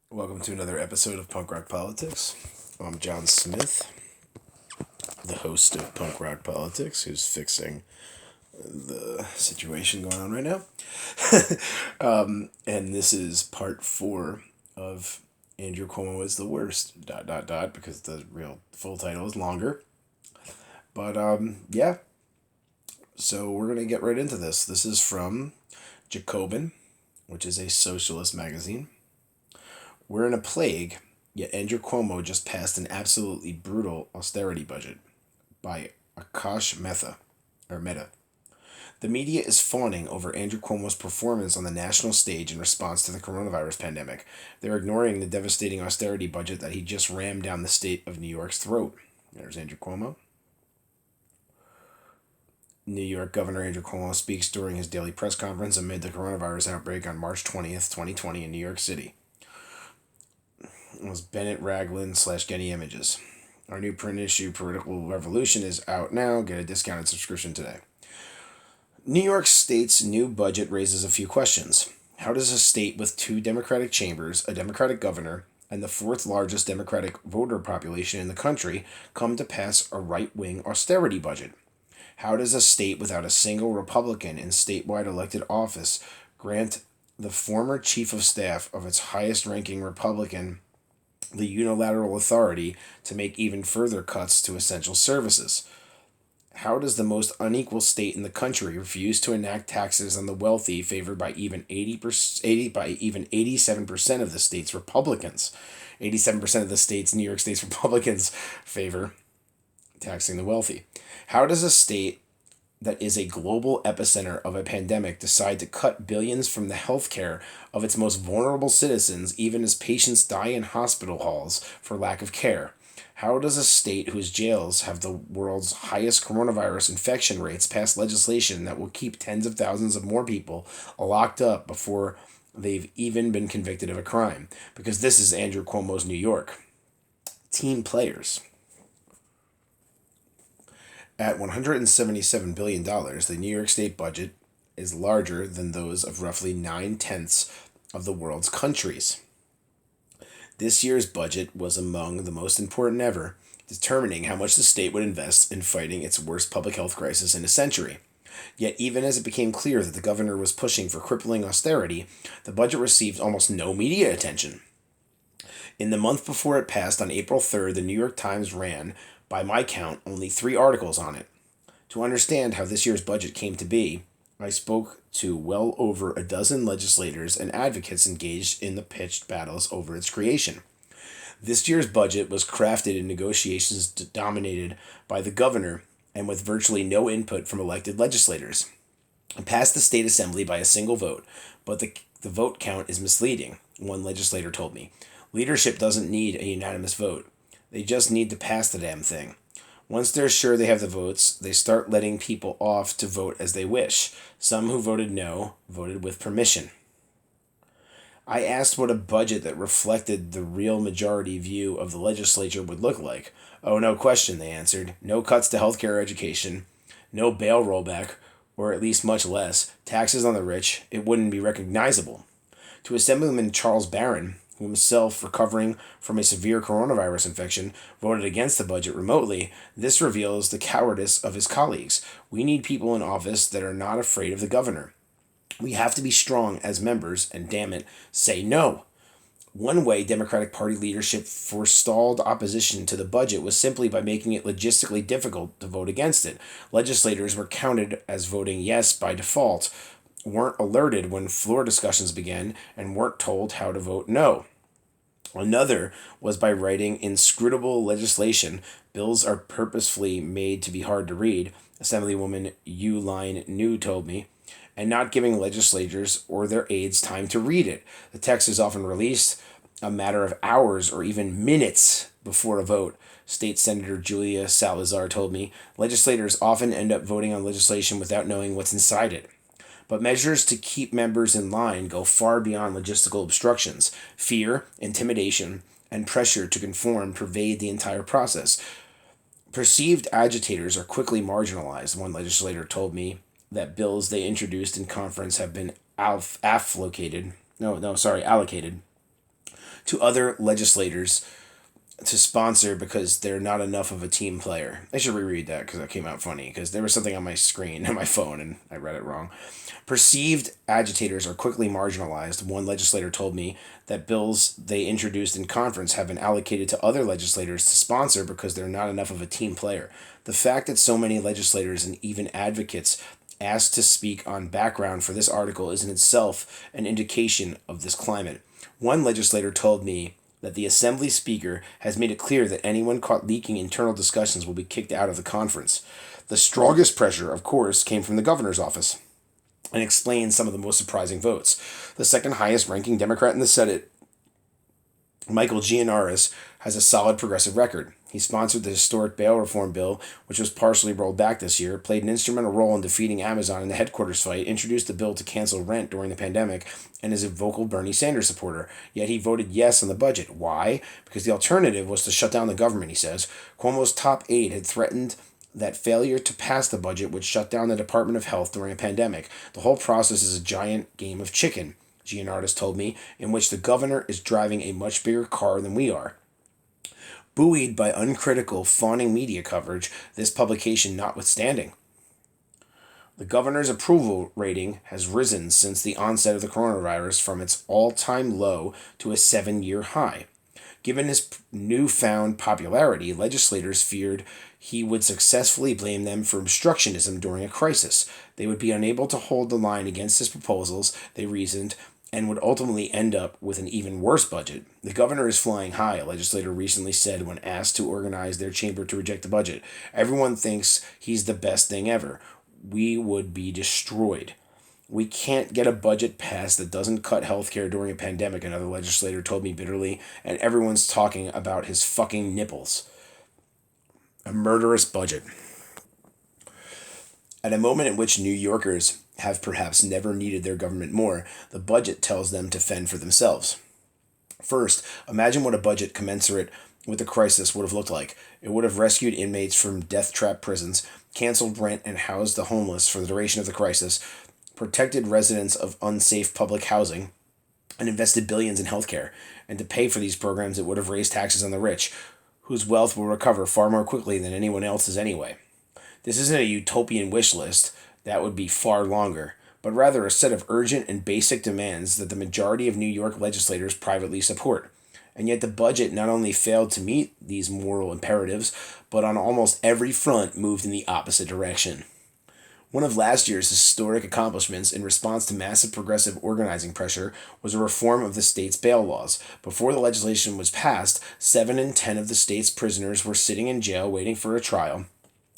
Welcome to another episode of Punk Rock Politics. I'm John Smith, the host of Punk Rock Politics, who's fixing the situation going on right now. And this is part 4 of Andrew Cuomo is the worst, because the real full title is longer. But yeah, so we're going to get right into this. This is from Jacobin, which is a socialist magazine. We're in a plague, yet Andrew Cuomo just passed an absolutely brutal austerity budget by Akash Mehta. The media is fawning over Andrew Cuomo's performance on the national stage in response to the coronavirus pandemic. They're ignoring the devastating austerity budget that he just rammed down the state of New York's throat. There's Andrew Cuomo. New York Governor Andrew Cuomo speaks during his daily press conference amid the coronavirus outbreak on March 20th, 2020 in New York City. It was Bennett Ragland / Getty Images. Our new print issue, Political Revolution, is out now. Get a discounted subscription today. New York State's new budget raises a few questions. How does a state with 2 Democratic chambers, a Democratic governor, and the 4th largest Democratic voter population in the country come to pass a right-wing austerity budget? How does a state without a single Republican in statewide elected office grant the former chief of staff of its highest-ranking Republican the unilateral authority to make even further cuts to essential services? How does the most unequal state in the country refuse to enact taxes on the wealthy favored by even 87% of the state's Republicans? 87% of the New York State's Republicans favor taxing the wealthy. How does a state that is a global epicenter of a pandemic decide to cut billions from the health care of its most vulnerable citizens even as patients die in hospital halls for lack of care? How does a state whose jails have the world's highest coronavirus infection rates pass legislation that will keep tens of thousands of more people locked up before they've even been convicted of a crime? Because this is Andrew Cuomo's New York. Team players. At $177 billion, the New York State budget is larger than those of roughly 9/10 of the world's countries. This year's budget was among the most important ever, determining how much the state would invest in fighting its worst public health crisis in a century. Yet, even as it became clear that the governor was pushing for crippling austerity, the budget received almost no media attention. In the month before it passed on April 3rd, the New York Times ran, by my count, only 3 articles on it. To understand how this year's budget came to be, I spoke to well over a dozen legislators and advocates engaged in the pitched battles over its creation. This year's budget was crafted in negotiations dominated by the governor and with virtually no input from elected legislators. It passed the state assembly by a single vote, but the vote count is misleading, one legislator told me. Leadership doesn't need a unanimous vote. They just need to pass the damn thing. Once they're sure they have the votes, they start letting people off to vote as they wish. Some who voted no voted with permission. I asked what a budget that reflected the real majority view of the legislature would look like. Oh, no question, they answered. No cuts to healthcare or education. No bail rollback, or at least much less. Taxes on the rich. It wouldn't be recognizable. To Assemblyman Charles Barron, who himself recovering from a severe coronavirus infection, voted against the budget remotely, this reveals the cowardice of his colleagues. We need people in office that are not afraid of the governor. We have to be strong as members and, damn it, say no. One way Democratic Party leadership forestalled opposition to the budget was simply by making it logistically difficult to vote against it. Legislators were counted as voting yes by default, weren't alerted when floor discussions began, and weren't told how to vote no. Another was by writing inscrutable legislation. Bills are purposefully made to be hard to read, Assemblywoman Uline New told me, and not giving legislators or their aides time to read it. The text is often released a matter of hours or even minutes before a vote. State Senator Julia Salazar told me legislators often end up voting on legislation without knowing what's inside it. But measures to keep members in line go far beyond logistical obstructions. Fear, intimidation, and pressure to conform pervade the entire process. Perceived agitators are quickly marginalized, one legislator told me that bills they introduced in conference have been allocated to other legislators to sponsor because they're not enough of a team player. I should reread that because that came out funny because there was something on my screen on my phone and I read it wrong. Perceived agitators are quickly marginalized. One legislator told me that bills they introduced in conference have been allocated to other legislators to sponsor because they're not enough of a team player. The fact that so many legislators and even advocates asked to speak on background for this article is in itself an indication of this climate. One legislator told me that the Assembly Speaker has made it clear that anyone caught leaking internal discussions will be kicked out of the conference. The strongest pressure, of course, came from the governor's office and explains some of the most surprising votes. The second highest ranking Democrat in the Senate, Michael Gianaris, has a solid progressive record. He sponsored the historic bail reform bill, which was partially rolled back this year, played an instrumental role in defeating Amazon in the headquarters fight, introduced a bill to cancel rent during the pandemic, and is a vocal Bernie Sanders supporter. Yet he voted yes on the budget. Why? Because the alternative was to shut down the government, he says. Cuomo's top aide had threatened that failure to pass the budget would shut down the Department of Health during a pandemic. The whole process is a giant game of chicken, Gianartis told me, in which the governor is driving a much bigger car than we are. Buoyed by uncritical, fawning media coverage, this publication notwithstanding. The governor's approval rating has risen since the onset of the coronavirus from its all-time low to a 7-year high. Given his newfound popularity, legislators feared he would successfully blame them for obstructionism during a crisis. They would be unable to hold the line against his proposals, they reasoned, and would ultimately end up with an even worse budget. The governor is flying high, a legislator recently said when asked to organize their chamber to reject the budget. Everyone thinks he's the best thing ever. We would be destroyed. We can't get a budget passed that doesn't cut health care during a pandemic, another legislator told me bitterly, and everyone's talking about his fucking nipples. A murderous budget. At a moment in which New Yorkers have perhaps never needed their government more, the budget tells them to fend for themselves. First, imagine what a budget commensurate with the crisis would have looked like. It would have rescued inmates from death trap prisons, canceled rent and housed the homeless for the duration of the crisis, protected residents of unsafe public housing, and invested billions in healthcare. And to pay for these programs, it would have raised taxes on the rich, whose wealth will recover far more quickly than anyone else's anyway. This isn't a utopian wish list. That would be far longer, but rather a set of urgent and basic demands that the majority of New York legislators privately support. And yet the budget not only failed to meet these moral imperatives, but on almost every front moved in the opposite direction. One of last year's historic accomplishments in response to massive progressive organizing pressure was a reform of the state's bail laws. Before the legislation was passed, 7 in 10 of the state's prisoners were sitting in jail waiting for a trial,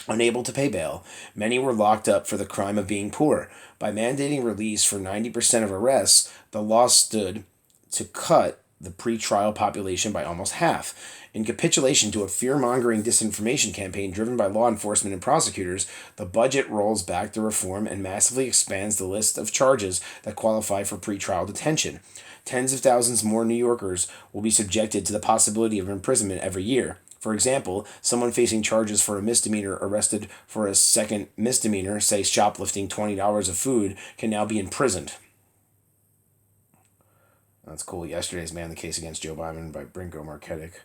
unable to pay bail. Many were locked up for the crime of being poor. By mandating release for 90% of arrests, the law stood to cut the pre-trial population by almost half. In capitulation to a fear-mongering disinformation campaign driven by law enforcement and prosecutors, the budget rolls back the reform and massively expands the list of charges that qualify for pre-trial detention. Tens of thousands more New Yorkers will be subjected to the possibility of imprisonment every year. For example, someone facing charges for a misdemeanor arrested for a second misdemeanor, say shoplifting $20 of food, can now be imprisoned. That's cool. Yesterday's Man the Case Against Joe Biden by Brinko Marketic.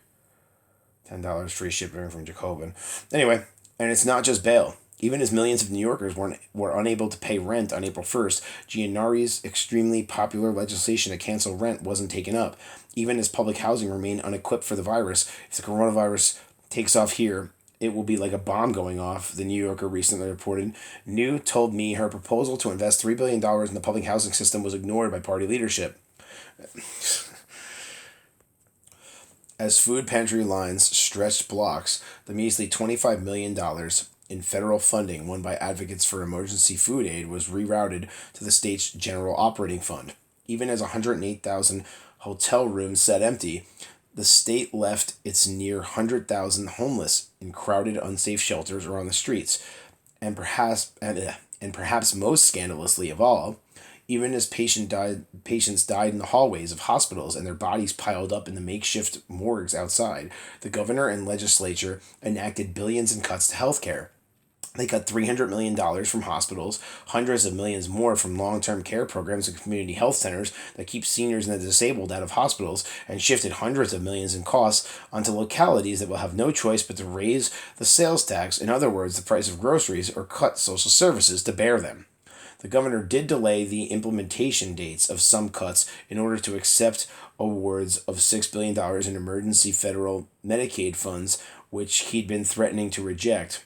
$10 free shipping from Jacobin. Anyway, and it's not just bail. Even as millions of New Yorkers were unable to pay rent on April 1st, Gianari's extremely popular legislation to cancel rent wasn't taken up. Even as public housing remained unequipped for the virus, if the coronavirus takes off here, it will be like a bomb going off, the New Yorker recently reported. New told me her proposal to invest $3 billion in the public housing system was ignored by party leadership. As food pantry lines stretched blocks, the measly $25 million in federal funding won by advocates for emergency food aid was rerouted to the state's general operating fund. Even as 108,000 hotel rooms sat empty, the state left its near 100,000 homeless in crowded, unsafe shelters or on the streets. And perhaps most scandalously of all, even as patients died in the hallways of hospitals and their bodies piled up in the makeshift morgues outside, the governor and legislature enacted billions in cuts to health care. They cut $300 million from hospitals, hundreds of millions more from long-term care programs and community health centers that keep seniors and the disabled out of hospitals, and shifted hundreds of millions in costs onto localities that will have no choice but to raise the sales tax, in other words, the price of groceries, or cut social services to bear them. The governor did delay the implementation dates of some cuts in order to accept awards of $6 billion in emergency federal Medicaid funds, which he'd been threatening to reject,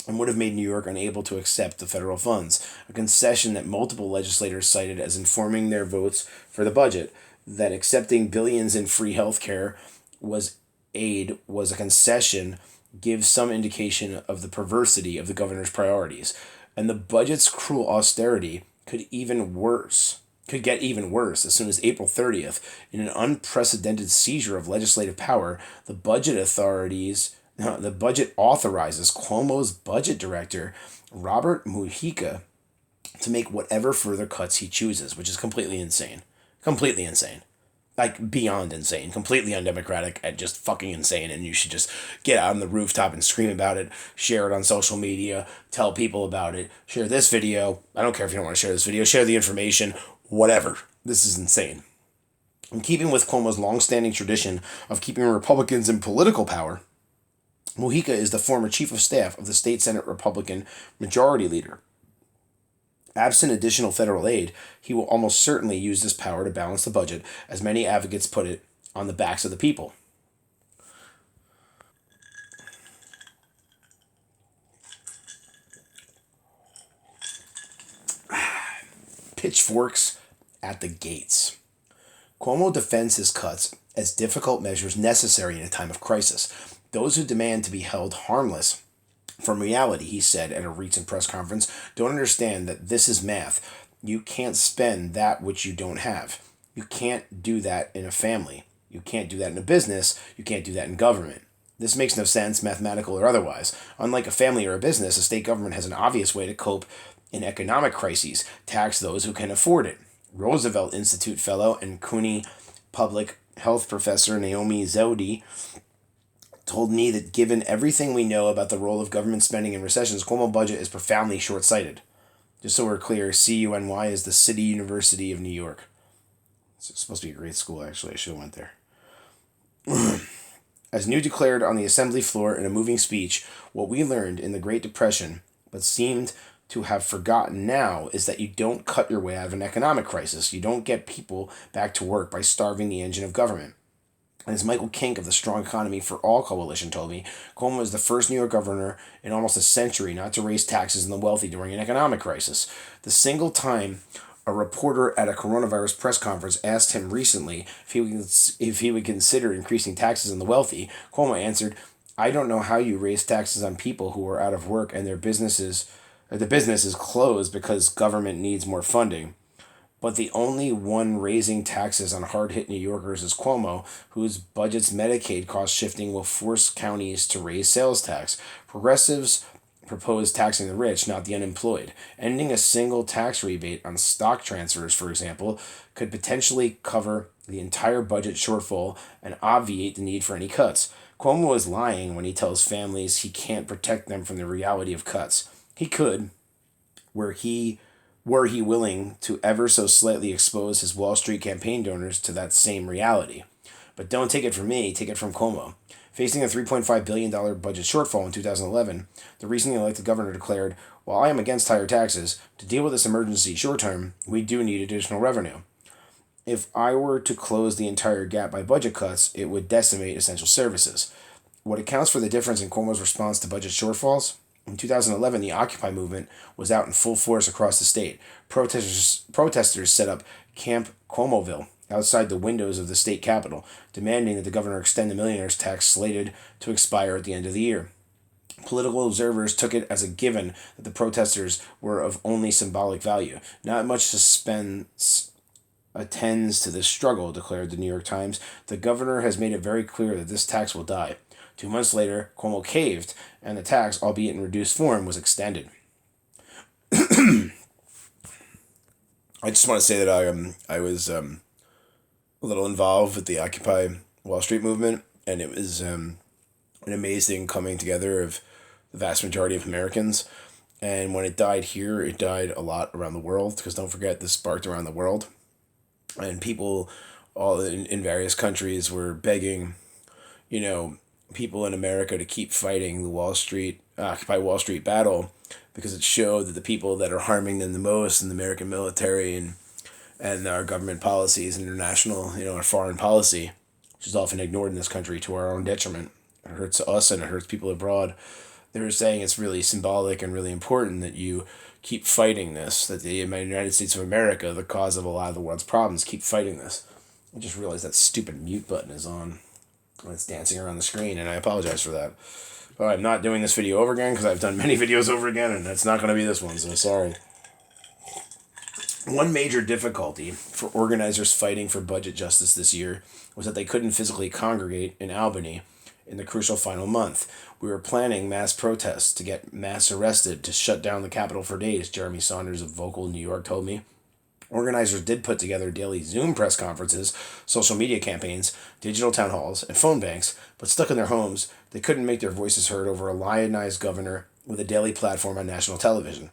and would have made New York unable to accept the federal funds, a concession that multiple legislators cited as informing their votes for the budget. That accepting billions in free health care was a concession gives some indication of the perversity of the governor's priorities. And the budget's cruel austerity could get even worse as soon as April 30th. In an unprecedented seizure of legislative power, the budget authorizes Cuomo's budget director, Robert Mujica, to make whatever further cuts he chooses, which is completely insane. Completely insane. Like, beyond insane. Completely undemocratic and just fucking insane. And you should just get out on the rooftop and scream about it. Share it on social media. Tell people about it. Share this video. I don't care if you don't want to share this video. Share the information. Whatever. This is insane. In keeping with Cuomo's long-standing tradition of keeping Republicans in political power, Mujica is the former chief of staff of the state Senate Republican Majority Leader. Absent additional federal aid, he will almost certainly use this power to balance the budget, as many advocates put it, on the backs of the people. Pitchforks at the gates. Cuomo defends his cuts as difficult measures necessary in a time of crisis. Those who demand to be held harmless from reality, he said at a recent press conference, don't understand that this is math. You can't spend that which you don't have. You can't do that in a family. You can't do that in a business. You can't do that in government. This makes no sense, mathematical or otherwise. Unlike a family or a business, a state government has an obvious way to cope in economic crises: tax those who can afford it. Roosevelt Institute fellow and CUNY public health professor Naomi Zewde told me that given everything we know about the role of government spending in recessions, Cuomo budget is profoundly short-sighted. Just so we're clear, CUNY is the City University of New York. It's supposed to be a great school, actually. I should have went there. As New declared on the assembly floor in a moving speech, what we learned in the Great Depression, but seemed to have forgotten now, is that you don't cut your way out of an economic crisis. You don't get people back to work by starving the engine of government. And as Michael Kink of the Strong Economy for All Coalition told me, Cuomo is the first New York governor in almost a century not to raise taxes on the wealthy during an economic crisis. The single time a reporter at a coronavirus press conference asked him recently if he would consider increasing taxes on the wealthy, Cuomo answered, "I don't know how you raise taxes on people who are out of work and the business is closed because government needs more funding. But the only one raising taxes on hard-hit New Yorkers is Cuomo, whose budget's Medicaid cost shifting will force counties to raise sales tax. Progressives propose taxing the rich, not the unemployed. Ending a single tax rebate on stock transfers, for example, could potentially cover the entire budget shortfall and obviate the need for any cuts. Cuomo is lying when he tells families he can't protect them from the reality of cuts. He could, were he willing to ever so slightly expose his Wall Street campaign donors to that same reality. But don't take it from me, take it from Cuomo. Facing a $3.5 billion budget shortfall in 2011, the recently elected governor declared, "While I am against higher taxes, to deal with this emergency short term, we do need additional revenue. If I were to close the entire gap by budget cuts, it would decimate essential services." What accounts for the difference in Cuomo's response to budget shortfalls? In 2011, the Occupy movement was out in full force across the state. Protesters set up Camp Cuomoville outside the windows of the state capitol, demanding that the governor extend the millionaire's tax slated to expire at the end of the year. Political observers took it as a given that the protesters were of only symbolic value. Not much suspense attends to this struggle, declared the New York Times. The governor has made it very clear that this tax will die. 2 months later, Cuomo caved, and the tax, albeit in reduced form, was extended. I just want to say that I was a little involved with the Occupy Wall Street movement, and it was an amazing coming together of the vast majority of Americans. And when it died here, it died a lot around the world, because don't forget, this sparked around the world. And people all in various countries were begging, people in America to keep fighting the Occupy Wall Street battle, because it showed that the people that are harming them the most in the American military and our government policies, international, our foreign policy, which is often ignored in this country to our own detriment. It hurts us and it hurts people abroad. They were saying it's really symbolic and really important that you keep fighting this, that the United States of America, the cause of a lot of the world's problems, keep fighting this. I just realized that stupid mute button is on. It's dancing around the screen, and I apologize for that. But I'm not doing this video over again, because I've done many videos over again, and that's not going to be this one, so sorry. One major difficulty for organizers fighting for budget justice this year was that they couldn't physically congregate in Albany in the crucial final month. We were planning mass protests to get mass arrested to shut down the Capitol for days, Jeremy Saunders of Vocal New York told me. Organizers did put together daily Zoom press conferences, social media campaigns, digital town halls, and phone banks, but stuck in their homes, they couldn't make their voices heard over a lionized governor with a daily platform on national television.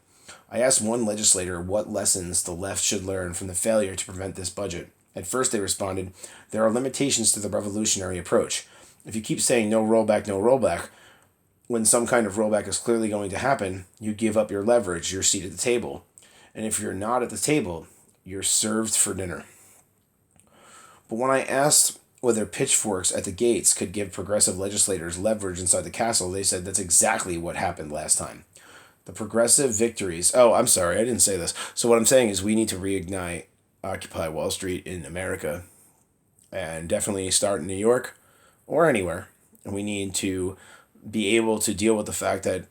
I asked one legislator what lessons the left should learn from the failure to prevent this budget. At first they responded, "There are limitations to the revolutionary approach. If you keep saying no rollback, when some kind of rollback is clearly going to happen, you give up your leverage, your seat at the table. And if you're not at the table, you're served for dinner." But when I asked whether pitchforks at the gates could give progressive legislators leverage inside the castle, they said that's exactly what happened last time. The progressive victories... Oh, I'm sorry, I didn't say this. So what I'm saying is we need to reignite Occupy Wall Street in America, and definitely start in New York or anywhere. And we need to be able to deal with the fact that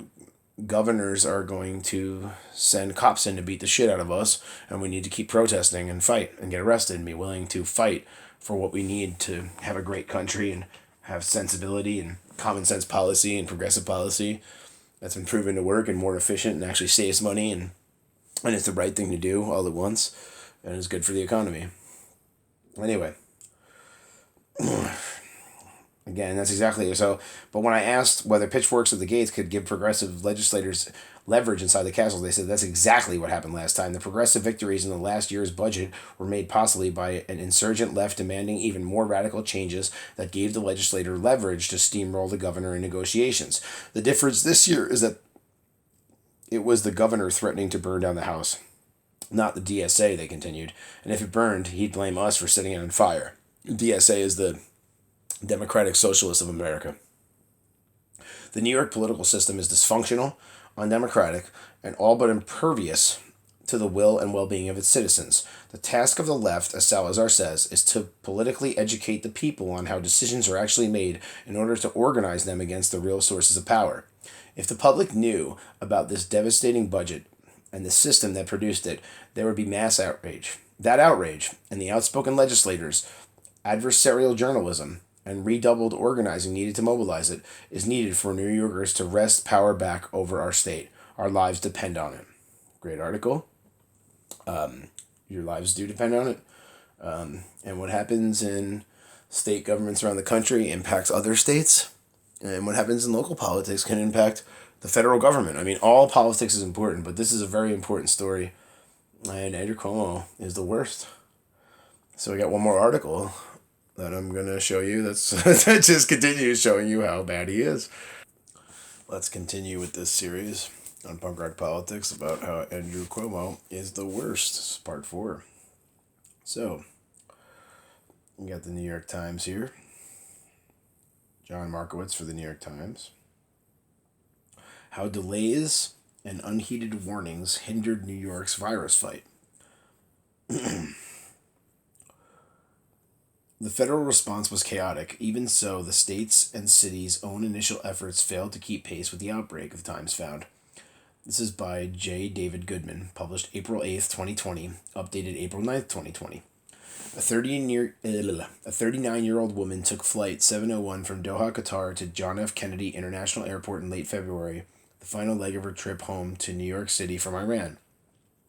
governors are going to send cops in to beat the shit out of us, and we need to keep protesting and fight and get arrested and be willing to fight for what we need to have a great country and have sensibility and common sense policy and progressive policy that's been proven to work and more efficient and actually saves money, and it's the right thing to do all at once, and it's good for the economy. Anyway, again, that's exactly so. But when I asked whether pitchforks at the gates could give progressive legislators leverage inside the castle, they said that's exactly what happened last time. The progressive victories in the last year's budget were made possibly by an insurgent left demanding even more radical changes that gave the legislator leverage to steamroll the governor in negotiations. The difference this year is that it was the governor threatening to burn down the House, not the DSA, they continued. And if it burned, he'd blame us for setting it on fire. DSA is the Democratic Socialists of America. The New York political system is dysfunctional, undemocratic, and all but impervious to the will and well-being of its citizens. The task of the left, as Salazar says, is to politically educate the people on how decisions are actually made in order to organize them against the real sources of power. If the public knew about this devastating budget and the system that produced it, there would be mass outrage. That outrage, and the outspoken legislators, adversarial journalism, and redoubled organizing needed to mobilize it, is needed for New Yorkers to wrest power back over our state. Our lives depend on it. Great article. Your lives do depend on it. And what happens in state governments around the country impacts other states. And what happens in local politics can impact the federal government. I mean, all politics is important, but this is a very important story. And Andrew Cuomo is the worst. So we got one more article that I'm going to show you that just continues showing you how bad he is. Let's continue with this series on punk rock politics about how Andrew Cuomo is the worst. This is part 4. So, we got the New York Times here. John Markowitz for the New York Times. How delays and unheeded warnings hindered New York's virus fight. The federal response was chaotic. Even so, the state's and city's own initial efforts failed to keep pace with the outbreak, the Times found. This is by J. David Goodman, published April 8th, 2020, updated April 9th, 2020. A 39-year-old woman took flight 701 from Doha, Qatar to John F. Kennedy International Airport in late February, the final leg of her trip home to New York City from Iran.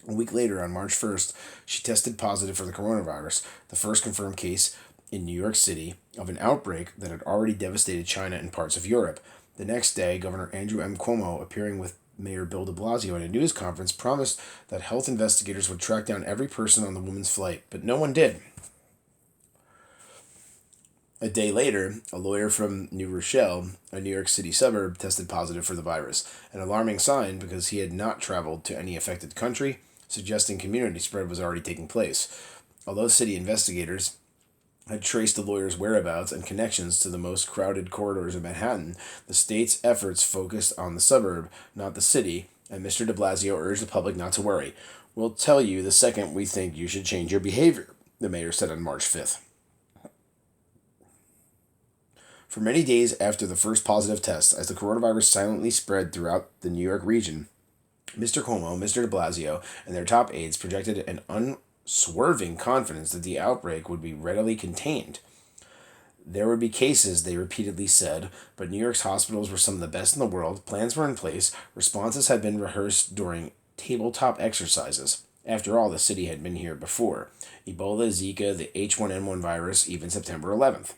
A week later, on March 1st, she tested positive for the coronavirus, the first confirmed case in New York City of an outbreak that had already devastated China and parts of Europe. The next day, Governor Andrew M. Cuomo, appearing with Mayor Bill de Blasio in a news conference, promised that health investigators would track down every person on the woman's flight, but no one did. A day later, a lawyer from New Rochelle, a New York City suburb, tested positive for the virus, an alarming sign because he had not traveled to any affected country, suggesting community spread was already taking place. Although city investigators had traced the lawyer's whereabouts and connections to the most crowded corridors of Manhattan, the state's efforts focused on the suburb, not the city, and Mr. de Blasio urged the public not to worry. "We'll tell you the second we think you should change your behavior," the mayor said on March 5th. For many days after the first positive test, as the coronavirus silently spread throughout the New York region, Mr. Cuomo, Mr. de Blasio, and their top aides projected an unswerving confidence that the outbreak would be readily contained. There would be cases, they repeatedly said, but New York's hospitals were some of the best in the world, plans were in place, responses had been rehearsed during tabletop exercises. After all, the city had been here before. Ebola, Zika, the H1N1 virus, even September 11th.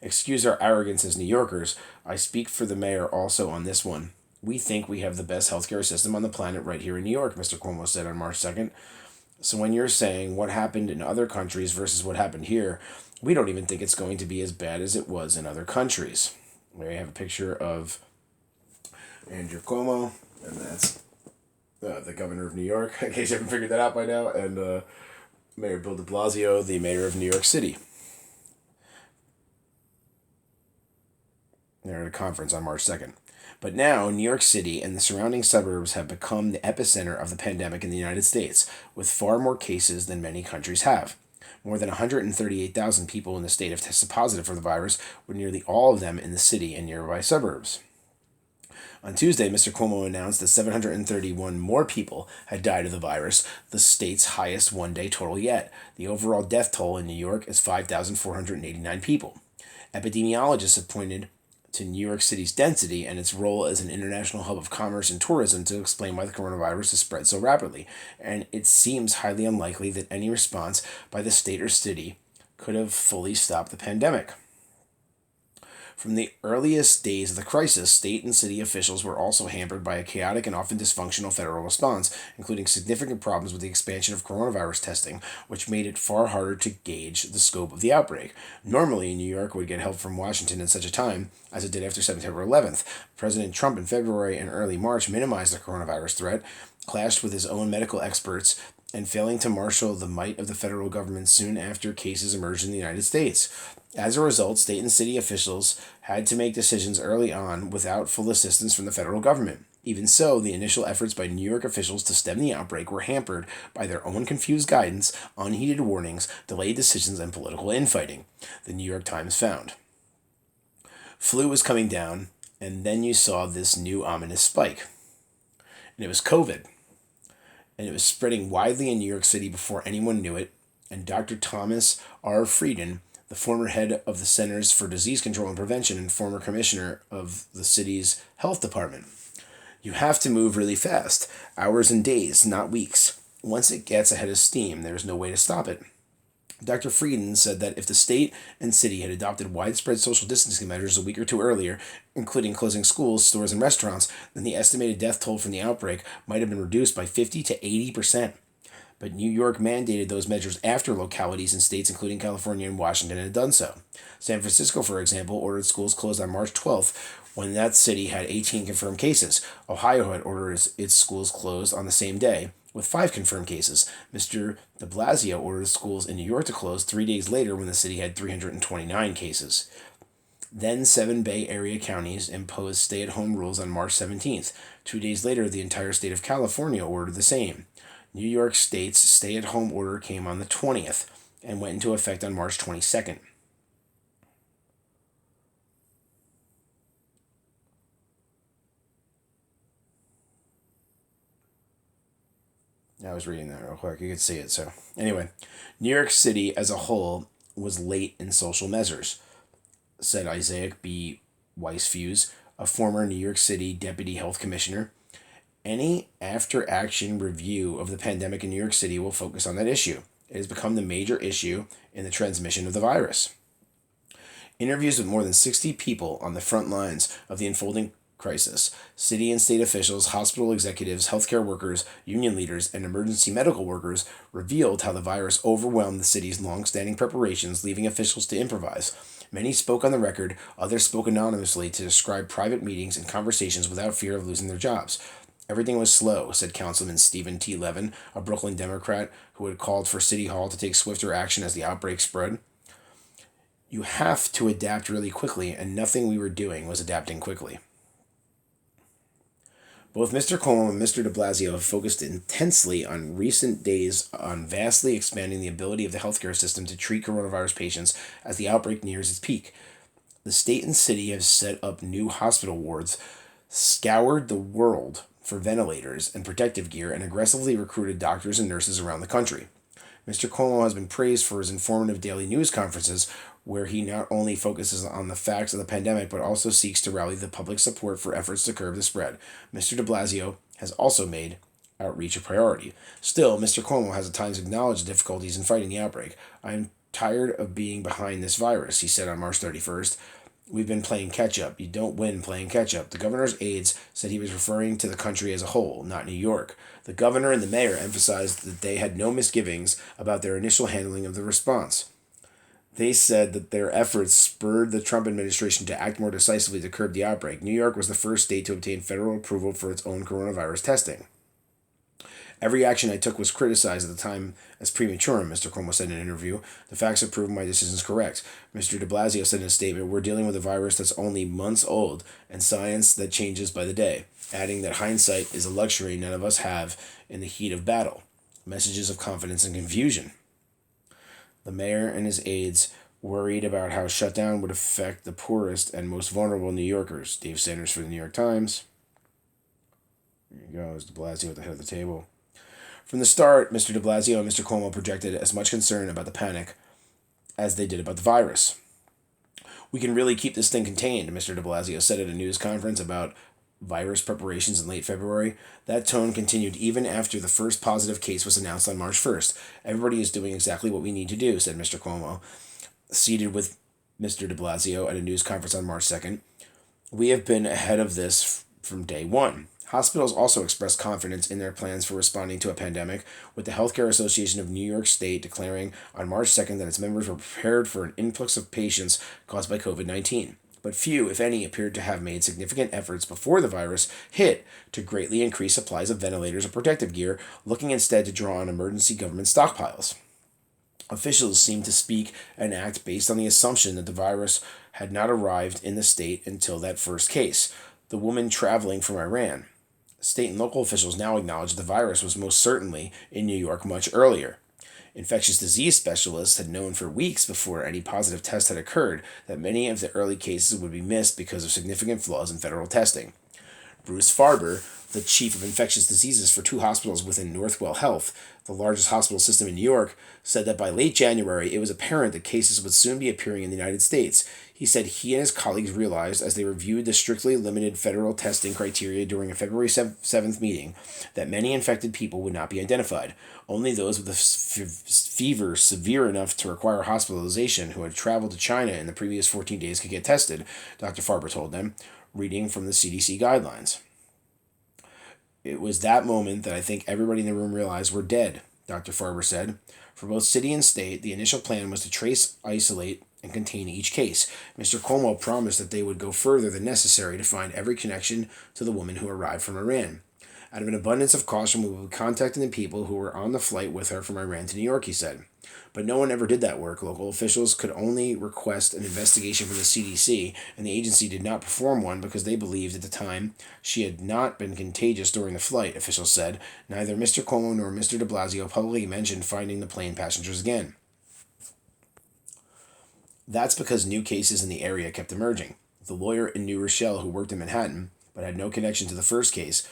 Excuse our arrogance as New Yorkers. I speak for the mayor also on this one. We think we have the best healthcare system on the planet right here in New York, Mr. Cuomo said on March 2nd. So when you're saying what happened in other countries versus what happened here, we don't even think it's going to be as bad as it was in other countries. There you have a picture of Andrew Cuomo, and that's the governor of New York, in case you haven't figured that out by now, and Mayor Bill de Blasio, the mayor of New York City. They're at a conference on March 2nd. But now, New York City and the surrounding suburbs have become the epicenter of the pandemic in the United States, with far more cases than many countries have. More than 138,000 people in the state have tested positive for the virus, with nearly all of them in the city and nearby suburbs. On Tuesday, Mr. Cuomo announced that 731 more people had died of the virus, the state's highest one-day total yet. The overall death toll in New York is 5,489 people. Epidemiologists have pointed to New York City's density and its role as an international hub of commerce and tourism to explain why the coronavirus has spread so rapidly, and it seems highly unlikely that any response by the state or city could have fully stopped the pandemic. From the earliest days of the crisis, state and city officials were also hampered by a chaotic and often dysfunctional federal response, including significant problems with the expansion of coronavirus testing, which made it far harder to gauge the scope of the outbreak. Normally, New York would get help from Washington at such a time, as it did after September 11th. President Trump in February and early March minimized the coronavirus threat, clashed with his own medical experts, and failing to marshal the might of the federal government soon after cases emerged in the United States. As a result, state and city officials had to make decisions early on without full assistance from the federal government. Even so, the initial efforts by New York officials to stem the outbreak were hampered by their own confused guidance, unheeded warnings, delayed decisions, and political infighting, the New York Times found. Flu was coming down, and then you saw this new ominous spike. And it was COVID. And it was spreading widely in New York City before anyone knew it, and Dr. Thomas R. Frieden, the former head of the Centers for Disease Control and Prevention and former commissioner of the city's health department. You have to move really fast, hours and days, not weeks. Once it gets ahead of steam, there's no way to stop it. Dr. Frieden said that if the state and city had adopted widespread social distancing measures a week or two earlier, including closing schools, stores, and restaurants, then the estimated death toll from the outbreak might have been reduced by 50 to 80%. But New York mandated those measures after localities and states, including California and Washington, had done so. San Francisco, for example, ordered schools closed on March 12th when that city had 18 confirmed cases. Ohio had ordered its schools closed on the same day, with 5 confirmed cases. Mr. de Blasio ordered schools in New York to close 3 days later when the city had 329 cases. Then 7 Bay Area counties imposed stay-at-home rules on March 17th. 2 days later, the entire state of California ordered the same. New York State's stay-at-home order came on the 20th and went into effect on March 22nd. I was reading that real quick. You could see it. So anyway, New York City as a whole was late in social measures, said Isaac B. Weisfuse, a former New York City deputy health commissioner. Any after-action review of the pandemic in New York City will focus on that issue. It has become the major issue in the transmission of the virus. Interviews with more than 60 people on the front lines of the unfolding crisis, city and state officials, hospital executives, healthcare workers, union leaders, and emergency medical workers revealed how the virus overwhelmed the city's long-standing preparations, leaving officials to improvise. Many spoke on the record, others spoke anonymously to describe private meetings and conversations without fear of losing their jobs. Everything was slow, said Councilman Stephen T. Levin, a Brooklyn Democrat who had called for City Hall to take swifter action as the outbreak spread. You have to adapt really quickly, and nothing we were doing was adapting quickly. Both Mr. Cuomo and Mr. de Blasio have focused intensely on recent days on vastly expanding the ability of the healthcare system to treat coronavirus patients as the outbreak nears its peak. The state and city have set up new hospital wards, scoured the world for ventilators and protective gear, and aggressively recruited doctors and nurses around the country. Mr. Cuomo has been praised for his informative daily news conferences, where he not only focuses on the facts of the pandemic, but also seeks to rally the public support for efforts to curb the spread. Mr. de Blasio has also made outreach a priority. Still, Mr. Cuomo has at times acknowledged the difficulties in fighting the outbreak. "I am tired of being behind this virus," he said on March 31st. "We've been playing catch-up. You don't win playing catch-up." The governor's aides said he was referring to the country as a whole, not New York. The governor and the mayor emphasized that they had no misgivings about their initial handling of the response. They said that their efforts spurred the Trump administration to act more decisively to curb the outbreak. New York was the first state to obtain federal approval for its own coronavirus testing. "Every action I took was criticized at the time as premature," Mr. Cuomo said in an interview. "The facts have proven my decisions correct." Mr. de Blasio said in a statement, "We're dealing with a virus that's only months old and science that changes by the day," adding that hindsight is a luxury none of us have in the heat of battle. Messages of confidence and confusion. The mayor and his aides worried about how shutdown would affect the poorest and most vulnerable New Yorkers. Dave Sanders for the New York Times. There you go, de Blasio at the head of the table. From the start, Mr. de Blasio and Mr. Cuomo projected as much concern about the panic as they did about the virus. "We can really keep this thing contained," Mr. de Blasio said at a news conference about virus preparations in late February. That tone continued even after the first positive case was announced on March 1st. "Everybody is doing exactly what we need to do," said Mr. Cuomo, seated with Mr. de Blasio at a news conference on March 2nd. "We have been ahead of this from day one." Hospitals also expressed confidence in their plans for responding to a pandemic, with the Healthcare Association of New York State declaring on March 2nd that its members were prepared for an influx of patients caused by COVID-19. But few, if any, appeared to have made significant efforts before the virus hit to greatly increase supplies of ventilators or protective gear, looking instead to draw on emergency government stockpiles. Officials seemed to speak and act based on the assumption that the virus had not arrived in the state until that first case, the woman traveling from Iran. State and local officials now acknowledge the virus was most certainly in New York much earlier. Infectious disease specialists had known for weeks before any positive test had occurred that many of the early cases would be missed because of significant flaws in federal testing. Bruce Farber, the chief of infectious diseases for two hospitals within Northwell Health, the largest hospital system in New York, said that by late January it was apparent that cases would soon be appearing in the United States. He said he and his colleagues realized, as they reviewed the strictly limited federal testing criteria during a February 7th meeting, that many infected people would not be identified. Only those with a fever severe enough to require hospitalization who had traveled to China in the previous 14 days could get tested, Dr. Farber told them, reading from the CDC guidelines. "It was that moment that I think everybody in the room realized we're dead," Dr. Farber said. For both city and state, the initial plan was to trace, isolate, and contain each case. Mr. Cuomo promised that they would go further than necessary to find every connection to the woman who arrived from Iran. "Out of an abundance of caution, we will be contacting the people who were on the flight with her from Iran to New York," he said. But no one ever did that work. Local officials could only request an investigation from the CDC, and the agency did not perform one because they believed at the time she had not been contagious during the flight, officials said. Neither Mr. Cuomo nor Mr. de Blasio publicly mentioned finding the plane passengers again. That's because new cases in the area kept emerging. The lawyer in New Rochelle who worked in Manhattan, but had no connection to the first case,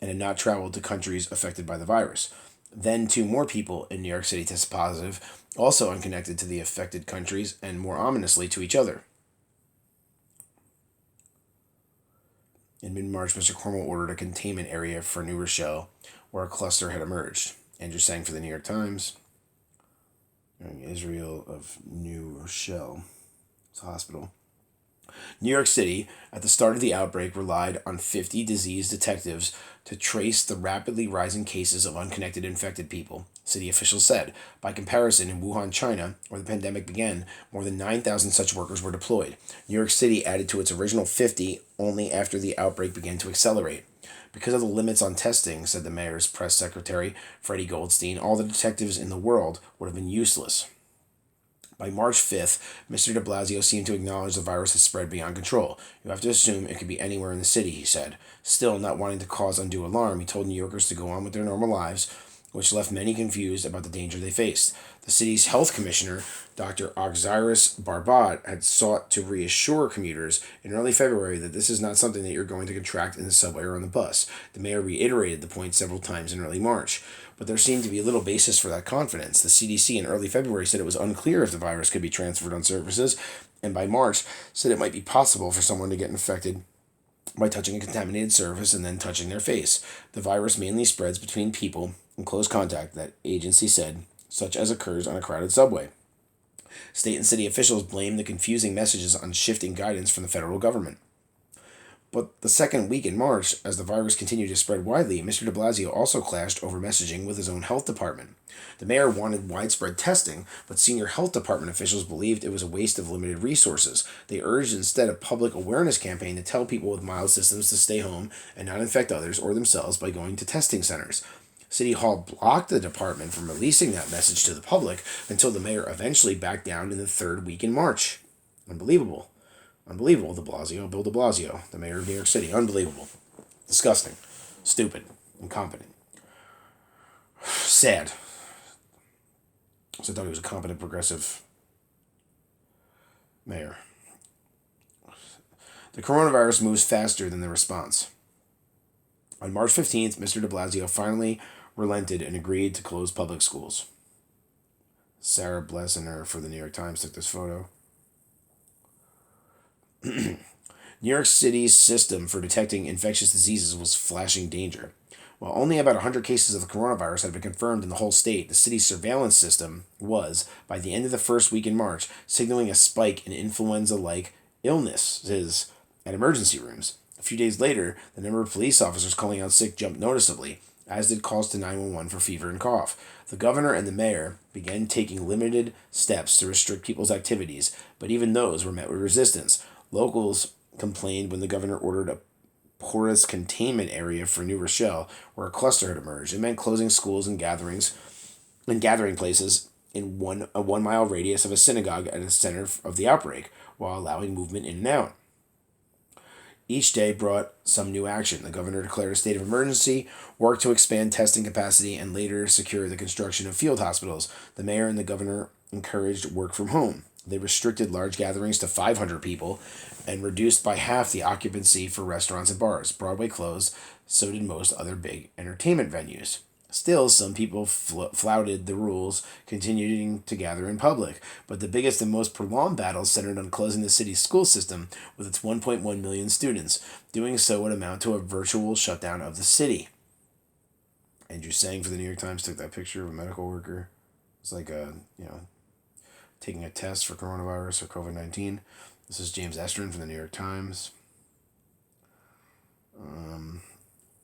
and had not traveled to countries affected by the virus. Then 2 more people in New York City tested positive, also unconnected to the affected countries, and more ominously to each other. In mid-March, Mr. Cuomo ordered a containment area for New Rochelle, where a cluster had emerged. Andrew Sang for the New York Times. Israel of New Rochelle. It's a hospital. New York City, at the start of the outbreak, relied on 50 disease detectives to trace the rapidly rising cases of unconnected infected people, city officials said. By comparison, in Wuhan, China, where the pandemic began, more than 9,000 such workers were deployed. New York City added to its original 50 only after the outbreak began to accelerate. Because of the limits on testing, said the mayor's press secretary, Freddie Goldstein, all the detectives in the world would have been useless. By March 5th, Mr. de Blasio seemed to acknowledge the virus had spread beyond control. You have to assume it could be anywhere in the city, he said. Still, not wanting to cause undue alarm, he told New Yorkers to go on with their normal lives, which left many confused about the danger they faced. The city's health commissioner, Dr. Auxirus Barbat, had sought to reassure commuters in early February that this is not something that you're going to contract in the subway or on the bus. The mayor reiterated the point several times in early March. But there seemed to be little basis for that confidence. The CDC in early February said it was unclear if the virus could be transferred on surfaces, and by March said it might be possible for someone to get infected by touching a contaminated surface and then touching their face. The virus mainly spreads between people in close contact, that agency said, such as occurs on a crowded subway. State and city officials blamed the confusing messages on shifting guidance from the federal government. But the second week in March, as the virus continued to spread widely, Mr. de Blasio also clashed over messaging with his own health department. The mayor wanted widespread testing, but senior health department officials believed it was a waste of limited resources. They urged instead a public awareness campaign to tell people with mild symptoms to stay home and not infect others or themselves by going to testing centers. City Hall blocked the department from releasing that message to the public until the mayor eventually backed down in the third week in March. Unbelievable. Unbelievable, Bill de Blasio, the mayor of New York City. Unbelievable. Disgusting. Stupid. Incompetent. Sad. So I thought he was a competent, progressive mayor. The coronavirus moves faster than the response. On March 15th, Mr. de Blasio finally relented and agreed to close public schools. Sarah Blessiner for the New York Times took this photo. New York City's system for detecting infectious diseases was flashing danger. While only about 100 cases of the coronavirus had been confirmed in the whole state, the city's surveillance system was, by the end of the first week in March, signaling a spike in influenza-like illnesses at emergency rooms. A few days later, the number of police officers calling out sick jumped noticeably, as did calls to 911 for fever and cough. The governor and the mayor began taking limited steps to restrict people's activities, but even those were met with resistance. Locals complained when the governor ordered a porous containment area for New Rochelle, where a cluster had emerged. It meant closing schools and gathering places in a 1 mile radius of a synagogue at the center of the outbreak, while allowing movement in and out. Each day brought some new action. The governor declared a state of emergency, worked to expand testing capacity, and later secured the construction of field hospitals. The mayor and the governor encouraged work from home. They restricted large gatherings to 500 people and reduced by half the occupancy for restaurants and bars. Broadway closed, so did most other big entertainment venues. Still, some people flouted the rules, continuing to gather in public. But the biggest and most prolonged battle centered on closing the city's school system with its 1.1 million students. Doing so would amount to a virtual shutdown of the city. Andrew Sang for the New York Times took that picture of a medical worker. It's like taking a test for coronavirus or COVID-19. This is James Estrin from the New York Times.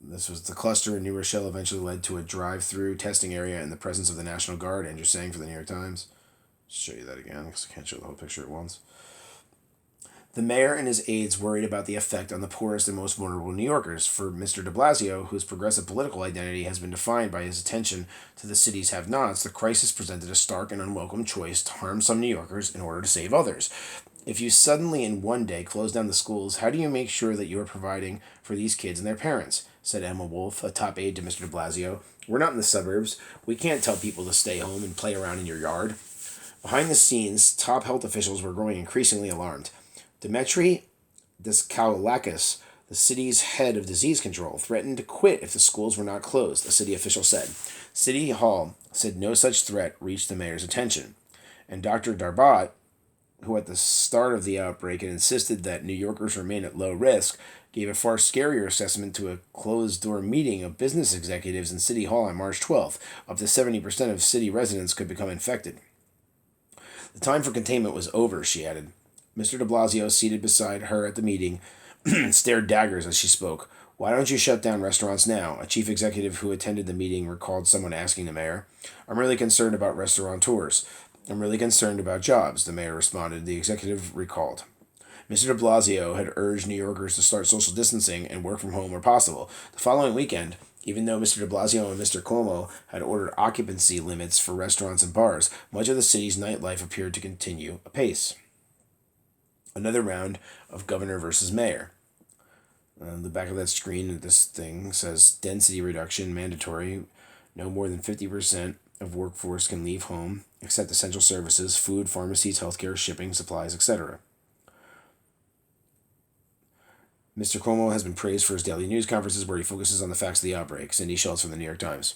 This was the cluster in New Rochelle eventually led to a drive-through testing area in the presence of the National Guard. Andrew Sang for the New York Times. Just show you that again because I can't show the whole picture at once. The mayor and his aides worried about the effect on the poorest and most vulnerable New Yorkers. For Mr. de Blasio, whose progressive political identity has been defined by his attention to the city's have-nots, the crisis presented a stark and unwelcome choice to harm some New Yorkers in order to save others. If you suddenly in one day close down the schools, how do you make sure that you are providing for these kids and their parents? Said Emma Wolf, a top aide to Mr. de Blasio. We're not in the suburbs. We can't tell people to stay home and play around in your yard. Behind the scenes, top health officials were growing increasingly alarmed. Dmitry Deskalaakis, the city's head of disease control, threatened to quit if the schools were not closed, a city official said. City Hall said no such threat reached the mayor's attention. And Dr. Darbat, who at the start of the outbreak had insisted that New Yorkers remain at low risk, gave a far scarier assessment to a closed-door meeting of business executives in City Hall on March 12th. Up to 70% of city residents could become infected. The time for containment was over, she added. Mr. de Blasio, seated beside her at the meeting, stared daggers as she spoke. Why don't you shut down restaurants now? A chief executive who attended the meeting recalled someone asking the mayor. I'm really concerned about restaurateurs. I'm really concerned about jobs, the mayor responded. The executive recalled. Mr. de Blasio had urged New Yorkers to start social distancing and work from home where possible. The following weekend, even though Mr. de Blasio and Mr. Cuomo had ordered occupancy limits for restaurants and bars, much of the city's nightlife appeared to continue apace. Another round of governor versus mayor. The back of that screen, this thing says density reduction mandatory. No more than 50% of workforce can leave home, except essential services, food, pharmacies, healthcare, shipping, supplies, etc. Mr. Cuomo has been praised for his daily news conferences where he focuses on the facts of the outbreak. Cindy Schultz from the New York Times.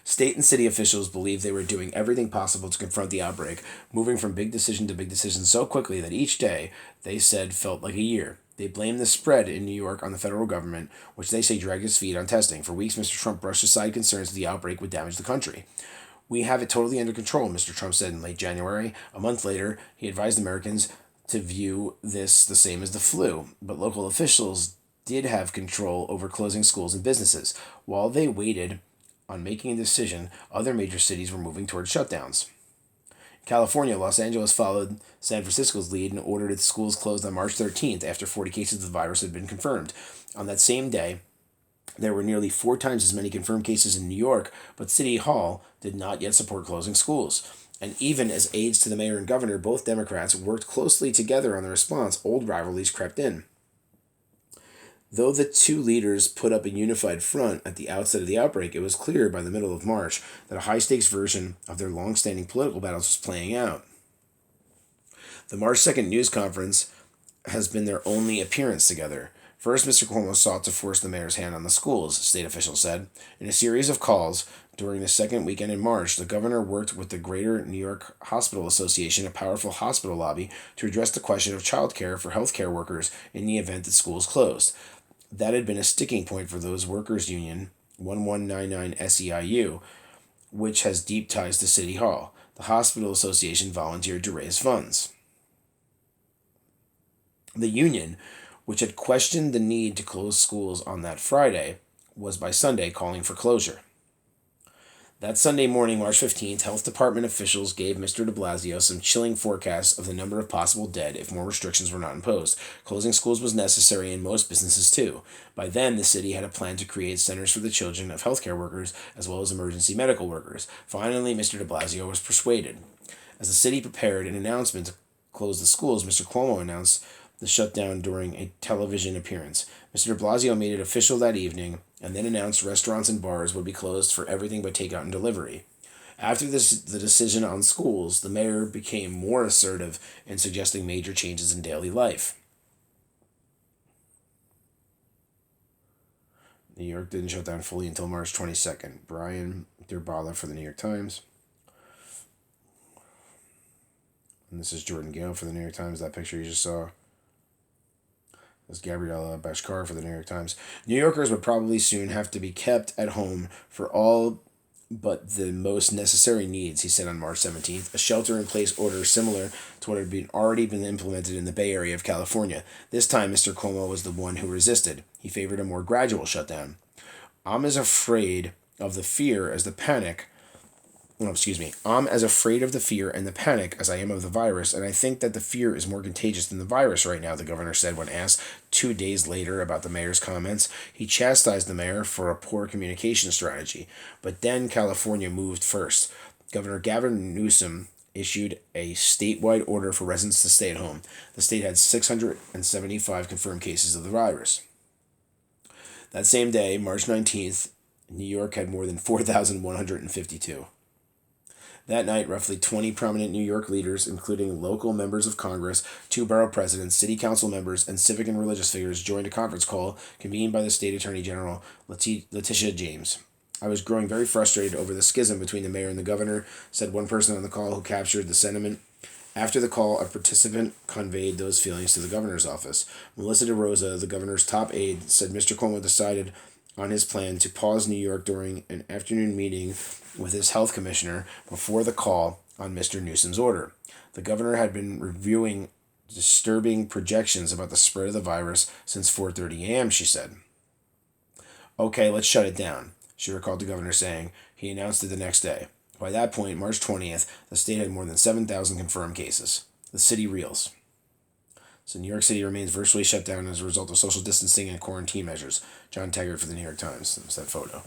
State and city officials believe they were doing everything possible to confront the outbreak, moving from big decision to big decision so quickly that each day, they said, felt like a year. They blamed the spread in New York on the federal government, which they say dragged its feet on testing. For weeks, Mr. Trump brushed aside concerns that the outbreak would damage the country. We have it totally under control, Mr. Trump said in late January. A month later, he advised Americans to view this the same as the flu, but local officials did have control over closing schools and businesses. While they waited on making a decision, other major cities were moving toward shutdowns. In California, Los Angeles followed San Francisco's lead and ordered its schools closed on March 13th after 40 cases of the virus had been confirmed. On that same day, there were nearly 4 times as many confirmed cases in New York, but City Hall did not yet support closing schools. And even as aides to the mayor and governor, both Democrats, worked closely together on the response, old rivalries crept in. Though the two leaders put up a unified front at the outset of the outbreak, it was clear by the middle of March that a high-stakes version of their long-standing political battles was playing out. The March 2nd news conference has been their only appearance together. First, Mr. Cuomo sought to force the mayor's hand on the schools, state officials said. In a series of calls during the second weekend in March, the governor worked with the Greater New York Hospital Association, a powerful hospital lobby, to address the question of child care for healthcare workers in the event that schools closed. That had been a sticking point for those workers' union, 1199 SEIU, which has deep ties to City Hall. The hospital association volunteered to raise funds. The union, which had questioned the need to close schools on that Friday, was by Sunday calling for closure. That Sunday morning, March 15th, health department officials gave Mr. de Blasio some chilling forecasts of the number of possible dead if more restrictions were not imposed. Closing schools was necessary in most businesses too. By then, the city had a plan to create centers for the children of healthcare workers as well as emergency medical workers. Finally, Mr. de Blasio was persuaded. As the city prepared an announcement to close the schools, Mr. Cuomo announced the shutdown during a television appearance. Mr. de Blasio made it official that evening and then announced restaurants and bars would be closed for everything but takeout and delivery. After the decision on schools, the mayor became more assertive in suggesting major changes in daily life. New York didn't shut down fully until March 22nd. Brian Durbala for the New York Times. And this is Jordan Gale for the New York Times, that picture you just saw. That's Gabriella Bashkar for the New York Times. New Yorkers would probably soon have to be kept at home for all but the most necessary needs, he said on March 17th, a shelter-in-place order similar to what had already been implemented in the Bay Area of California. This time, Mr. Cuomo was the one who resisted. He favored a more gradual shutdown. I'm as afraid of the fear as the panic I'm as afraid of the fear and the panic as I am of the virus, and I think that the fear is more contagious than the virus right now, the governor said when asked 2 days later about the mayor's comments. He chastised the mayor for a poor communication strategy. But then California moved first. Governor Gavin Newsom issued a statewide order for residents to stay at home. The state had 675 confirmed cases of the virus. That same day, March 19th, New York had more than 4,152. That night, roughly 20 prominent New York leaders, including local members of Congress, 2 borough presidents, city council members, and civic and religious figures, joined a conference call convened by the state attorney general, Letitia James. I was growing very frustrated over the schism between the mayor and the governor, said one person on the call who captured the sentiment. After the call, a participant conveyed those feelings to the governor's office. Melissa DeRosa, the governor's top aide, said Mr. Cuomo decided on his plan to pause New York during an afternoon meeting with his health commissioner. Before the call, on Mr. Newsom's order. The governor had been reviewing disturbing projections about the spread of the virus since 4:30 a.m., she said. Okay, let's shut it down, she recalled the governor saying. He announced it the next day. By that point, March 20th, the state had more than 7,000 confirmed cases. The city reels. So New York City remains virtually shut down as a result of social distancing and quarantine measures. John Taggart for the New York Times. That was that photo.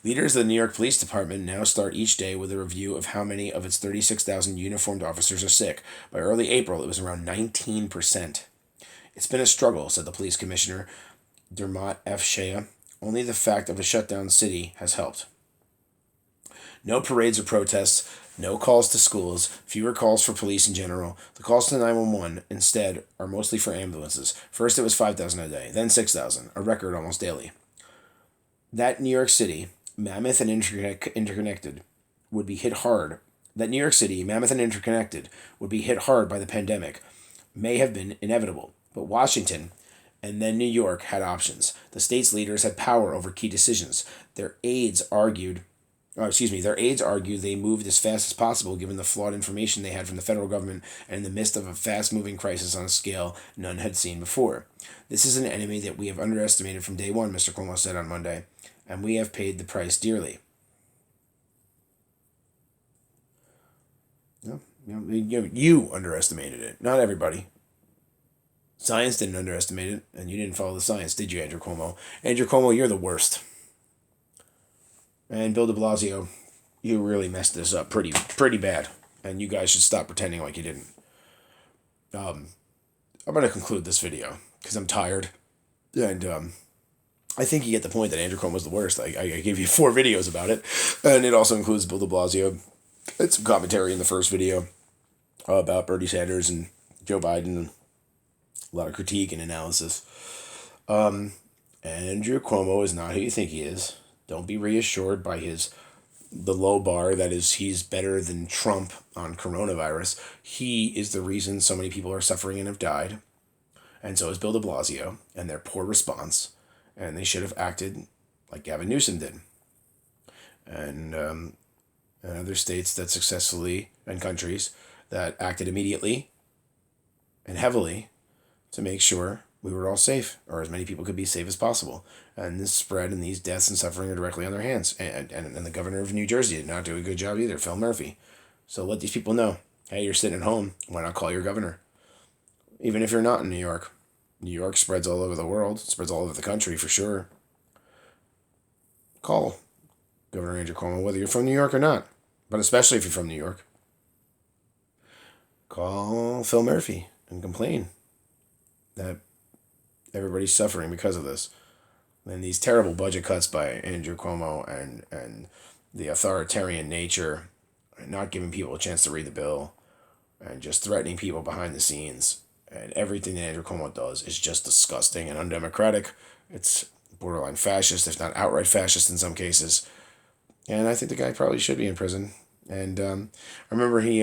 Leaders of the New York Police Department now start each day with a review of how many of its 36,000 uniformed officers are sick. By early April, it was around 19%. It's been a struggle, said the police commissioner, Dermot F. Shea. Only the fact of a shutdown city has helped. No parades or protests, no calls to schools, fewer calls for police in general. The calls to 911, instead, are mostly for ambulances. First it was 5,000 a day, then 6,000, a record almost daily. That New York City, mammoth and interconnected, would be hit hard. That New York City, mammoth and interconnected, would be hit hard by the pandemic may have been inevitable. But Washington, and then New York, had options. The state's leaders had power over key decisions. Their aides argued they moved as fast as possible given the flawed information they had from the federal government and in the midst of a fast-moving crisis on a scale none had seen before. This is an enemy that we have underestimated from day one, Mr. Cuomo said on Monday, and we have paid the price dearly. You underestimated it, not everybody. Science didn't underestimate it, and you didn't follow the science, did you, Andrew Cuomo? Andrew Cuomo, you're the worst. And Bill de Blasio, you really messed this up pretty bad, and you guys should stop pretending like you didn't. I'm going to conclude this video, because I'm tired, and I think you get the point that Andrew Cuomo was the worst. I gave you 4 videos about it, and it also includes Bill de Blasio. It's some commentary in the first video about Bernie Sanders and Joe Biden, a lot of critique and analysis. Andrew Cuomo is not who you think he is. Don't be reassured by the low bar that is he's better than Trump on coronavirus. He is the reason so many people are suffering and have died. And so is Bill de Blasio and their poor response. And they should have acted like Gavin Newsom did. And other states that successfully, and countries that acted immediately and heavily to make sure we were all safe, or as many people could be safe as possible. And this spread and these deaths and suffering are directly on their hands. And the governor of New Jersey did not do a good job either, Phil Murphy. So let these people know, hey, you're sitting at home, why not call your governor? Even if you're not in New York. New York spreads all over the world, spreads all over the country for sure. Call Governor Andrew Cuomo, whether you're from New York or not, but especially if you're from New York. Call Phil Murphy and complain that everybody's suffering because of this. And these terrible budget cuts by Andrew Cuomo and the authoritarian nature, and not giving people a chance to read the bill, and just threatening people behind the scenes. And everything that Andrew Cuomo does is just disgusting and undemocratic. It's borderline fascist, if not outright fascist in some cases. And I think the guy probably should be in prison. And I remember he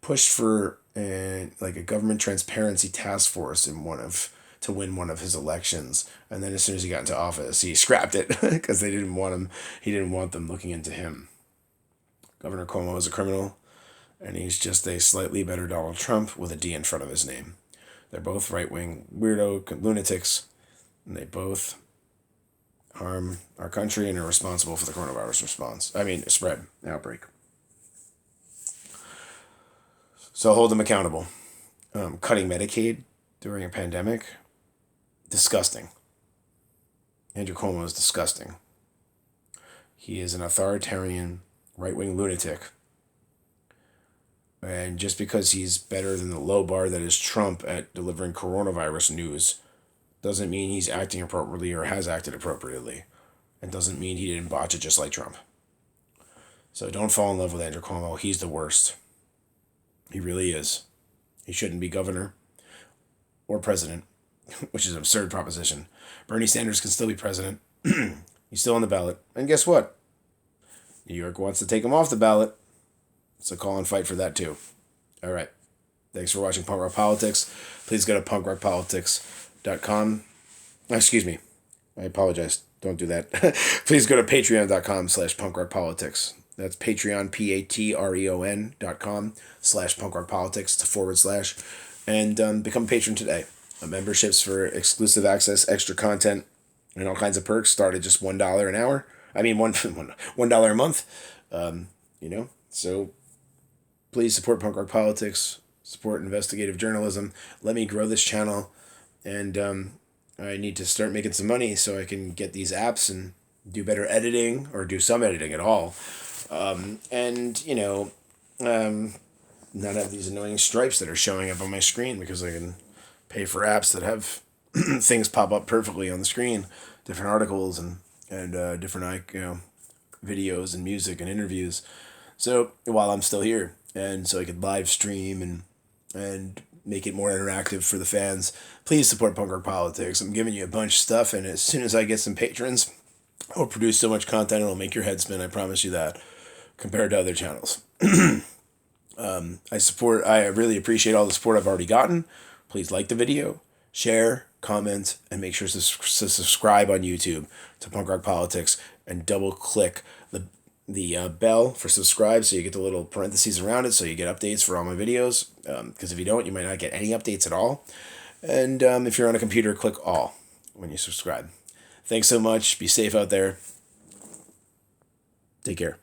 pushed for a government transparency task force to win one of his elections, and then as soon as he got into office, he scrapped it because they didn't want him. He didn't want them looking into him. Governor Cuomo is a criminal, and he's just a slightly better Donald Trump with a D in front of his name. They're both right-wing weirdo lunatics, and they both harm our country and are responsible for the coronavirus outbreak. So hold them accountable. Cutting Medicaid during a pandemic, disgusting. Andrew Cuomo is disgusting. He is an authoritarian, right-wing lunatic. And just because he's better than the low bar that is Trump at delivering coronavirus news doesn't mean he's acting appropriately or has acted appropriately. And doesn't mean he didn't botch it just like Trump. So don't fall in love with Andrew Cuomo. He's the worst. He really is. He shouldn't be governor or president, which is an absurd proposition. Bernie Sanders can still be president. He's still on the ballot. And guess what? New York wants to take him off the ballot. So call and fight for that too. All right. Thanks for watching Punk Rock Politics. Please go to punkrockpolitics.com. Excuse me. I apologize. Don't do that. Please go to patreon.com/punkrockpolitics. That's Patreon, patreon.com/punkrockpolitics // and become a patron today. Memberships for exclusive access, extra content, and all kinds of perks start at just $1 an hour. I mean, $1 a month. So please support punk rock politics, support investigative journalism. Let me grow this channel, and I need to start making some money so I can get these apps and do better editing, or do some editing at all. Not have these annoying stripes that are showing up on my screen, because I can pay for apps that have things pop up perfectly on the screen, different articles and different videos and music and interviews. So while I'm still here, and so I could live stream and make it more interactive for the fans, please support Punk Rock Politics. I'm giving you a bunch of stuff, and as soon as I get some patrons, I'll produce so much content it'll make your head spin. I promise you that, compared to other channels. I really appreciate all the support I've already gotten. Please like the video, share, comment, and make sure to subscribe on YouTube to Punk Rock Politics, and double click the bell for subscribe, so you get the little parentheses around it, so you get updates for all my videos. Because if you don't, you might not get any updates at all. And if you're on a computer, click all when you subscribe. Thanks so much. Be safe out there. Take care.